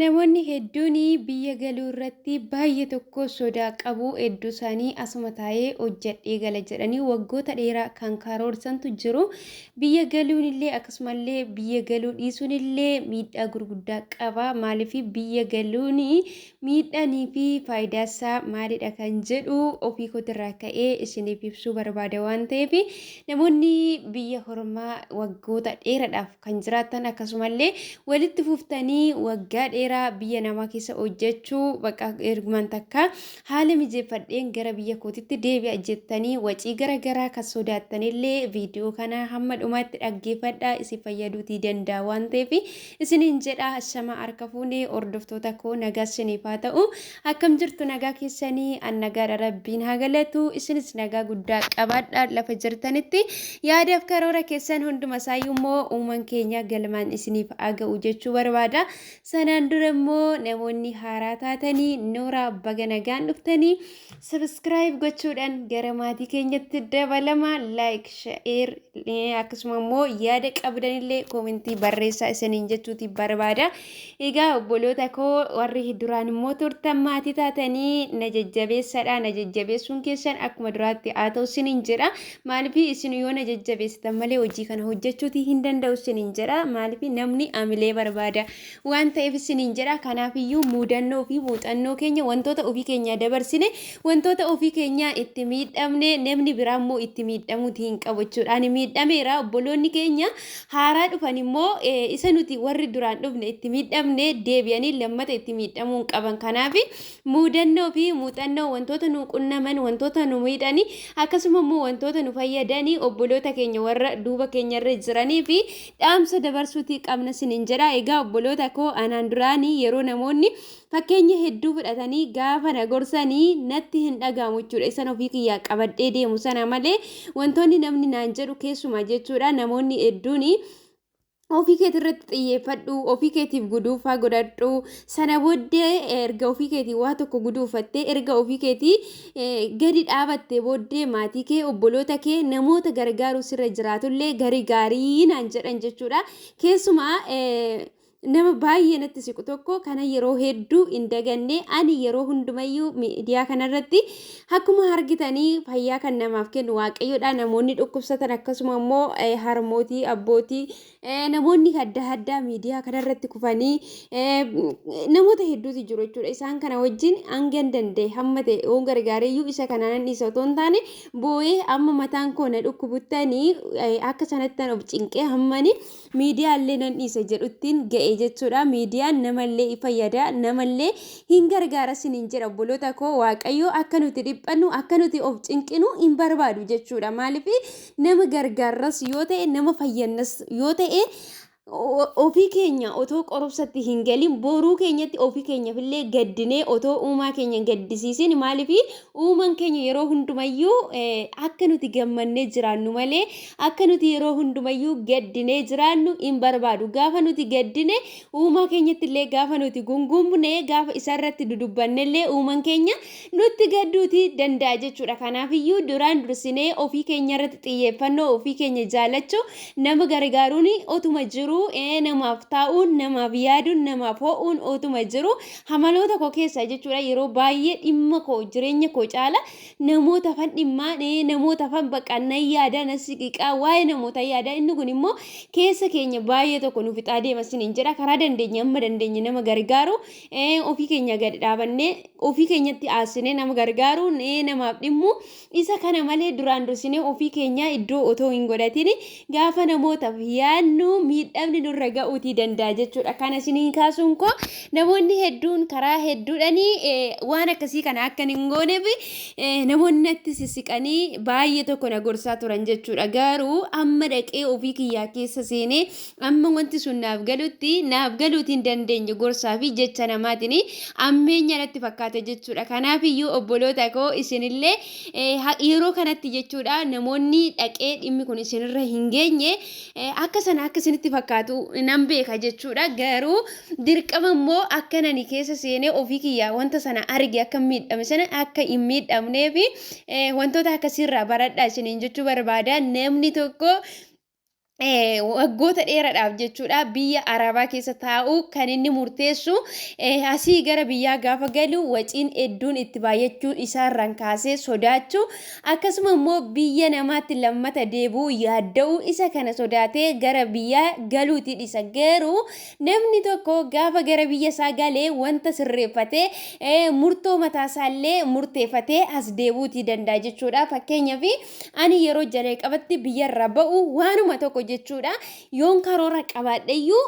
Namoonni hedduun biyya galuu irratti baay'ee tokko sodaa qabu. Hedduu isaanii asuma taa'ee hojjedhee gala jedhanii waggoota dheeraa kan karoorsantu jiru. Biyya galuun illee akkasumallee biyya galuu dhiisuun illee miidhaa gurguddaa qaba. Maaliif biyya galuun miidhaanii fi faayidaa isaa maalidha kan jedhu ofii kootirraa ka'ee isiniif ibsuu barbaada waan ta'eef namoonni biyya ormaa waggoota dheeraadhaaf kan jiraatan akkasumallee walitti fuftanii waggaa dheeraa biyya namaa keessa hojjechuu bakka erguman takka haala mijeeffadheen gara biyya kootitti deebi'a jettanii wacii garaagaraa kan sodaattanillee viidiyoo kana hamma dhumaatti dhaggeeffadhaa isin fayyaduutii danda'a waan ta'eef isiniin jedha shama harka fuunee hordoftoota koo nagaa isiniif haa ta'u akkam jirtu nagaa keessanii an nagaadha rabbiin haa galatu isinis nagaa guddaa qabaadhaa lafa jirtanitti yaadaaf karoora keessan hunduma isaayyuu immoo uuman keenya galmaan isiniif haa ga'u jechuu barbaada. Sanaan dura immoo namoonni haaraa taatanii noora baga nagaan dhuftanii subscribe gochuudhaan gara maatii keenyatti dabalama like share akkasuma immoo yaada qabdanillee koomentii barreessaa isiniin jechuuti barbaada. Egaa obboloota koo warri duraan immoo turtan maatii taatanii na jajjabeessadha. Na jajjabeessuun keessan akkuma duraatti haa ta'u isiniin jedha. Maaliif isin yoo na jajjabeessitan malee hojii kana hojjechuuti hin danda'u isiniin jedha. Maaliif namni amilee barbaada waan ta'eef isiniin jedha. Kanaaf iyyuu muudannoo fi muuxannoo keenya wantoota ofii keenya dabarsine wantoota ofii keenya itti miidhamne namni biraa immoo itti miidhamuuti hin qabu jechuudhaan miidhameera. Obboloonni keenya haaraa dhufan immoo isa nuti warri duraan dhufne itti miidhamne deebi'anii lammata itti miidhamuu hin qaban. Kanaaf muudannoo fi muuxannoo wantoota nu qunnaman wantoota nu miidhanii akkasuma immoo wantoota nu fayyadanii obboloota keenya warra duuba keenyarra jiranii fi dhaamsa dabarsuuti qabna isiniin jedha. Egaa obboloota koo anaan duraanii yeroo namoonni fakkeenya hedduu fudhatanii gaafa na gorsanii natti hin dhagahamu jechuudha. Isan ofii kiyyaa qabadhee deemu sana malee wantoonni namni naan jedhu keessumaa jechuudha. Namoonni hedduun ofii keetii irratti xiyyeeffadhu, ofii keetiif guduufaa godhadhu. Sana booddee erga ofii keetii waa tokko guduufattee erga ofii keetii gadi dhaabattee booddee maatii kee obboloota kee namoota gargaaruu sirra jiraatullee gaarii naan jedhan jechuudha. Keessumaa nama baay'ee natti siqu tokko kana yeroo hedduu hin daganne ani yeroo hundumayyuu miidiyaa kanarratti akkuma argitanii fayyaa kan namaaf kennu waaqayyoodha. Namoonni dhukkubsatan akkasuma immoo harmootii abbootii namoonni adda addaa miidiyaa kanarratti kufanii namoota hedduutu jiru jechuudha. Isaan kana wajjin hanga danda'e hamma ta'e yoo gargaareyyuu isa kanaan dhiisa otoo hin taane boo'ee amma mataan koo na dhukkubuttanii akka sanattan of cinqee hammani miidiyaallee nan dhiisa jedhuttiin ga'e jechuudha. Miidiyaan namallee fayyada namallee hin gargaara isiniin jedha obboloota koo. Waaqayyo akka nuti dhiphannu akka nuti of cinqinu hin barbaadu jechuudha. Maaliif nama gargaarras yoo ta'e nama fayyannas yoo ta'e ofii keenya otoo qorobsatti hin galin boruu keenyatti ofii keenyafillee gaddinee otoo uumaa keenya gaddisiisin. Maaliif uumaan keenya yeroo hundumayyuu akka nuti gammannee jiraannu malee akka nuti yeroo hundumayyuu gaddinee jiraannu hin barbaadu. Gaafa nuti gaddine uumaa keenyattillee gaafa nuti gungumbne gaafa isarratti dudubbannellee uumaan keenya nutti gadduuti danda'a jechuudha. Kanaafiyyuu duraan dursinee ofii keenya irratti xiyyeeffannoo ofii keenya jaalachuu nama gargaaruun otuma jiru namaaf taa'uun namaaf yaaduun namaaf ho'uun otuma jiru hamaloota koo keessa jechuudha. Yeroo baay'ee dhimma koo jireenya koo caala namoota fan dhimmaa namoota fan baqannaa yaada nasiqiqaa waa'ee namoota yaada. Inni kun immoo keessa keenya baay'ee tokko nu fixaa deema isiniin jedha. Karaa dandeenya amma dandeenya nama gargaaru ofii keenya gadi dhaabannee ofii keenyatti aasinee nama gargaaru namaaf dhimmu isa kana malee duraan dursinee ofii keenya iddoo otoo hin godhatin gaafa namootaaf yaadnu miidhamni nurra ga'uutii danda'a jechuudha. Kana isiniin kaasuun koo namoonni hedduun karaa hedduudhanii waan akkasii kana akka hin gooneef namoonni natti sissiqanii baay'ee tokko na gorsaa turan jechuudha. Garuu amma dhaqee ofii kiyyaa keessa seenee amma wanti sun naaf galuutii hin dandeenye gorsaa fi jecha namaatiin ammeenya natti fakkaata jechuudha. Kanaaf iyyuu obboloota koo isinillee yeroo kanatti jechuudha namoonni dhaqee dhimmi kun isinirra hin geenye akka sana akka isinitti fakkaatu nan beeka jechuudha. Garuu dirqama immoo akka nani keessa seenee ofii kiyyaa wanta sana arge akka miidhame sana akka hin miidhamnee fi wantoota akkasirraa baradhaa isiniin jechuu barbaada. Namni tokko waggoota dheeraadhaaf jechuudha biyya Arabaa keessa taa'u kan inni murteessu asii gara biyyaa gaafa galu waciin hedduun itti baay'achuun isaarraan kaasee sodaachuu akkasuma immoo biyya namaatti lammata deebi'uu yaadda'uu isa kana sodaatee gara biyyaa galuuti dhisa garuu namni tokko gaafa gara biyya isaa galee wanta sirreeffatee murtoo mataasaallee murteeffatee as deebi'uutii danda'a jechuudha fakkeenyaaf ani yeroo jalqabatti biyyarra ba'u waanuma tokko jechuudha yoon karoora qabaadheyyuu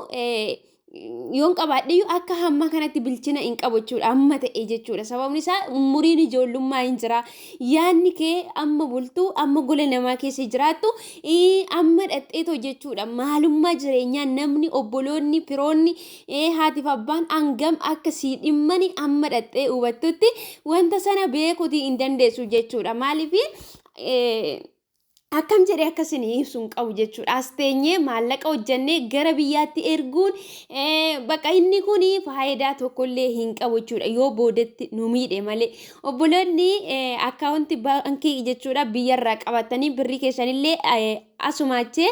akka hamma kanatti bilchina hin qabu jechuudha amma ta'e jechuudha sababni isaa umuriin ijoollummaa hin jira yaanni kee amma bultuu amma gola namaa keessa jiraattu amma dhadheetoo jechuudha maalummaa jireenyaa namni obboloonni firoonni haatiif abbaan hangam akka sii dhimmani amma dhadhee hubattutti wanta sana beekuutii hin dandeessu jechuudha maaliif akkam jedhee akkasin ibsuun qabu jechuudha as teenyee maallaqa hojjannee gara biyyaatti erguun bakka inni kun faayidaa tokkollee hin qabu jechuudha yoo boodatti nu miidhe malee obboloonni akkaawunti baankii jechuudha biyyarraa qabatanii birrii keessanillee asumaachee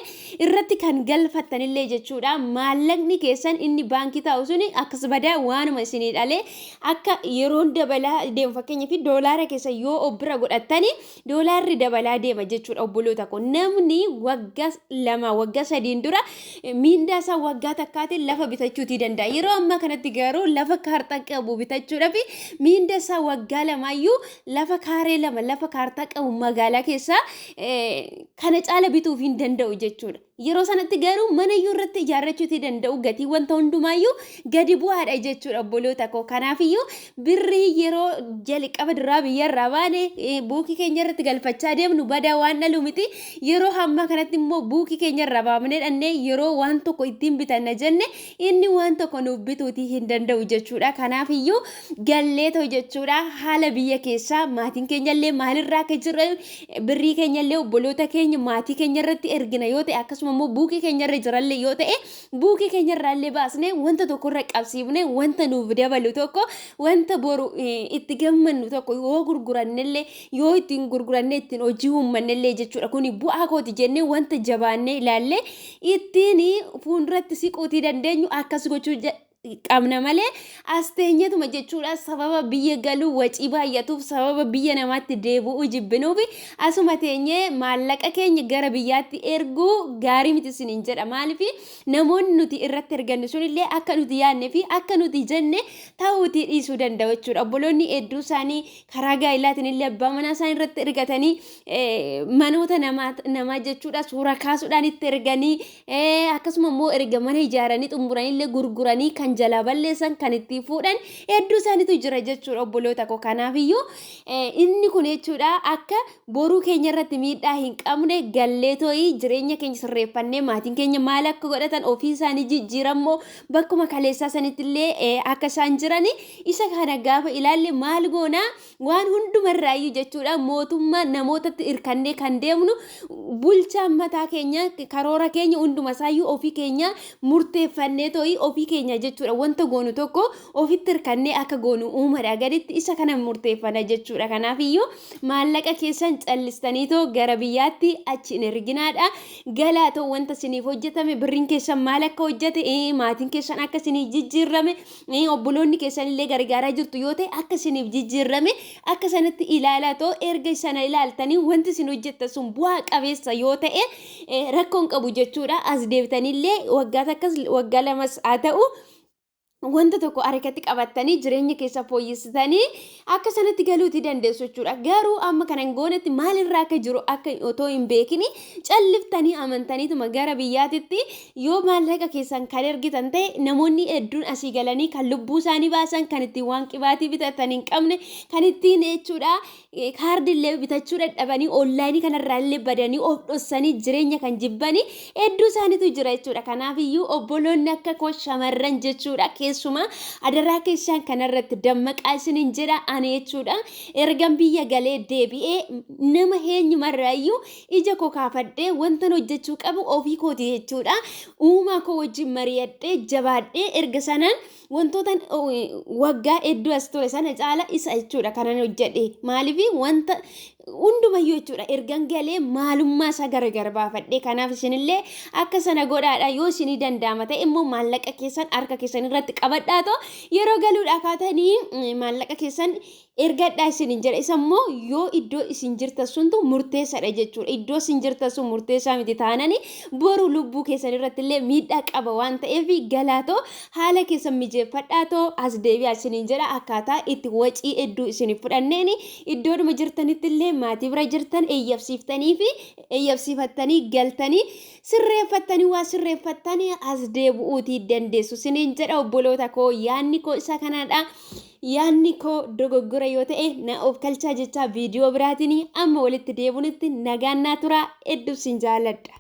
irratti kan galfattanillee jechuudha maallaqni keessan inni baankii taa'u suni akkas badaa waanuma isinii dhalee akka yeroon dabalaa deemu fakkeenyaaf doolaara keessa yoo obbira godhattani doolaarri dabalaa deema jechuudha obboloota kun namni waggaa 2 waggaa 3 dura miindaa isaa waggaa takkaatiin lafa bitachuutii danda'a yeroo ammaa kanatti garuu lafa kaartaa qabu bitachuudhaaf miindaa isaa waggaa 2 lafa kaaree 2 lafa kaartaa qabu magaalaa keessa kana caala bituuf hin danda'u jechuudha yeroo sanatti garuu mana iyyuu irratti ijaarrachuutii danda'u gatii wanta hundumaayyuu gadi bu'aadha jechuudha obboloota koo kanaafiyyuu birrii yeroo jalqaba duraa biyyarraa baane buukii keenya irratti galfachaa deemnu badaa waan dhalu miti yeroo hamma kanatti immoo buukii keenya irraa baafnee dhannee yeroo waan tokko ittiin bitanna jenne inni waan tokko nuuf bituutii hin danda'u jechuudha kanaafiyyuu galleetoo jechuudha haala biyya keessaa maatiin keenyallee maalirraa akka jirre birrii keenyallee obboloota keenya maatii keenya irratti ergina yoo ta'e akkasuma immoo buukii keenya irra jirallee yoo ta'e buukii keenya irraallee baasnee wanta tokko irra qabsiifne wanta nuuf dabalu tokko wanta boru itti gammannu tokko yoo gurgurannellee yoo ittiin gurgurannee ittiin hojii uummannellee jechuudha kuni bu'aa kooti jennee wanta jabaannee ilaallee ittiin fuulduratti siquutii dandeenyu akkas gochuu qabna malee as teenyetuma jechuudha sababa biyya galuu wacii baay'atuuf sababa biyya namaatti deebi'uu jibbinuuf asuma teenyee maallaqa keenya gara biyyaatti erguu gaarii miti isiniin jedha maaliif namoonni nuti irratti ergannu sunillee akka nuti yaadnee fi akka nuti jenne ta'uutii dhiisuu danda'u jechuudha obboloonni hedduu isaanii karaa gaa'ilaatiin illee abbaa manaa isaanii irratti ergatanii manoota namaa jechuudha suura kaasuudhaan itti erganii akkasuma immoo erga mana ijaaranii xumuranii gurguranii kan jalaa balleessan kan itti fuudhan hedduu isaaniitu jira jechuudha obboloota koo kanaafiyyuu inni kun jechuudha akka boruu keenya irratti miidhaa hin qabne galleetooyi jireenya keenya sirreeffannee maatiin keenya maal akka godhatan ofii isaanii jijjiirammoo bakkuma kaleessaa sanittillee akka isaan jiran isa kana gaafa ilaalle maal goonaa waan hundumarraayyuu jechuudha mootummaa namootatti irkannee kan deemnu bulchaa mataa keenya karoora keenya hundumaasayyuu ofii keenya murteeffannee tooyi ofii keenya jechuudha wanta goonu tokko ofitti hirkannee akka goonu uumadha gaditti isa kana murteeffana jechuudha kanaafiyyuu maallaqa keessan callistaniitoo gara biyyaatti achi hin erginaadha galaatoo wanta isiniif hojjetame birriin keessan maal akka hojjete maatiin keessan akka isiniif jijjiirrame obboloonni keessan illee gargaaraa jirtu yoo ta'e akka isiniif jijjiirame akka sanatti ilaalaatoo erga sana ilaaltanii wanti isin hojjettan sun bu'aa qabeessa yoo ta'e rakkoon qabu jechuudha as deebitaniillee waggaa takkas waggaa lamas haa ta'u wanta tokko harkatti qabattanii jireenya keessa fooyyessitanii akka sanatti galuutii dandeessu jechuudha garuu amma kana goonetti maalirraa akka jiru akka otoo hin beekini calliftanii amantaniituma gara biyyaatitti yoo maallaqa keessan kan ergitan ta'e namoonni hedduun asii galanii kan lubbuu isaanii baasan kan ittiin waan qibaatii bitatan hin qabne kan ittiin jechuudha kaardillee bitachuu dadhabanii onlaayinii kanarraallee badanii of dhossanii jireenya kan jibbanii hedduu isaaniitu jira jechuudha kanaafiyyuu obboloonni akka koo shamarran jechuudha keessuma adarraa keessan kanarratti dammaqaa isinin jedha ani jechuudha. Ergan biyya galee deebi'ee nama eenyumarraayyuu ija koo kaafadhee wantan hojjechuu qabu ofii kooti jechuudha. Uumaa koo wajjin mari'adhee jabaadhee erga sanaan wantoota waggaa hedduu as ture sana caala isa jechuudha kanan hojjedhe. Maaliif wanta hundumayyuu jechuudha ergan galee maalummaa isaa gargar baafadhee. Kanaaf isinillee akka sana godhaadha yoo isinii danda'ama ta'e immoo maallaqa keessan harka keessan irratti qabadhaatoo yeroo galuudha kaatanii maallaqa keessan ergadhaa isinin jedha. Isa immoo yoo iddoo isin jirtan suntu murteessaadha jechuudha. Iddoo isin jirtan sun murteessaa miti taanani boru lubbuu keessan irratti illee miidhaa qaba waan ta'eef galaatoo haala keessan mijeeffadhaatoo as deebi'aa isinin jedha. Akkaataa itti wacii hedduu isin fudhanneeni iddoodhuma jirtanitti illee maatii bira jirtan eeyyabsiiftanii fi eeyyabsiifattanii galtanii sirreeffattanii waa sirreeffattanii as deebi'uutii dandeessu isinin jedha. Obboloota koo yaanni koo isa kanadha. Yaanni koo dogoggora yoo ta'e na of kalchaa jecha viidiyoo biraatiin amma walitti deebinutti nagaan naa tura. Hedduu sin jaaladha.